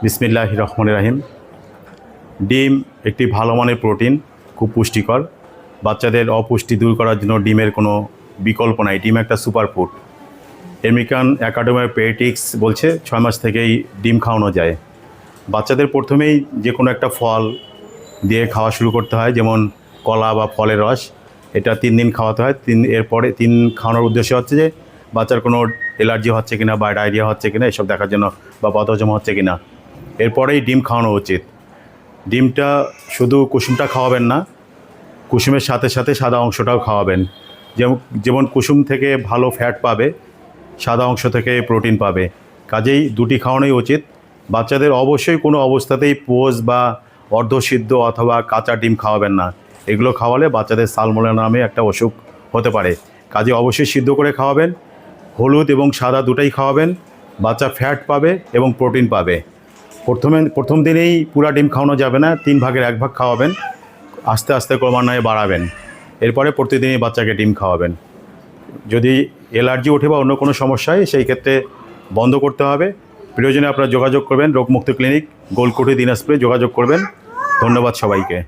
বিসমিল্লাহির রহমানির রহিম। ডিম একটি ভালো মানের প্রোটিন, খুব পুষ্টিকর। বাচ্চাদের অপুষ্টি দূর করার জন্য ডিমের কোনো বিকল্প নাই। ডিম একটা super food. American academy of paediatrics বলছে 6 মাস থেকেই ডিম খাওয়ানো যায়। বাচ্চাদের প্রথমেই যে কোনো একটা ফল দিয়ে খাওয়া শুরু করতে হয়, যেমন কলা বা ফলের রস। এটা 3 দিন খাওয়াতে হয়। এরপরে 3 খাওয়ানোর উদ্দেশ্য হচ্ছে যে বাচ্চার কোনো অ্যালার্জি হচ্ছে কিনা বা ডায়রিয়া হচ্ছে কিনা এসব দেখার জন্য, বা বদহজম হচ্ছে কিনা। এরপরেই ডিম খাওয়ানো উচিত। ডিমটা শুধু কুসুমটা খাওয়াবেন না, কুসুমের সাথে সাথে সাদা অংশটাও খাওয়াবেন। যেমন কুসুম থেকে ভালো ফ্যাট পাবে, সাদা অংশ থেকে প্রোটিন পাবে। কাজেই দুটি খাওয়ানোই উচিত। বাচ্চাদের অবশ্যই কোনো অবস্থাতেই পোজ বা অর্ধসিদ্ধ অথবা কাঁচা ডিম খাওয়াবেন না। এগুলো খাওয়ালে বাচ্চাদের সালমোনেলা নামে একটা অসুখ হতে পারে। কাজে অবশ্যই সিদ্ধ করে খাওয়াবেন। হলুদ এবং সাদা দুটাই খাওয়াবেন। বাচ্চা ফ্যাট পাবে এবং প্রোটিন পাবে। প্রথম দিনেই পুরা ডিম খাওয়ানো যাবে না, 3 ভাগের 1 ভাগ খাওয়াবেন। আস্তে আস্তে ক্রমান্বয়ে বাড়াবেন। এরপরে প্রতিদিনই বাচ্চাকে ডিম খাওয়াবেন। যদি অ্যালার্জি ওঠে বা অন্য কোনো সমস্যা হয় সেই ক্ষেত্রে বন্ধ করতে হবে। প্রয়োজনে আপনারা যোগাযোগ করবেন রোগমুক্ত ক্লিনিক, গোলকুঠি, দিনাজপুরে যোগাযোগ করবেন। ধন্যবাদ সবাইকে।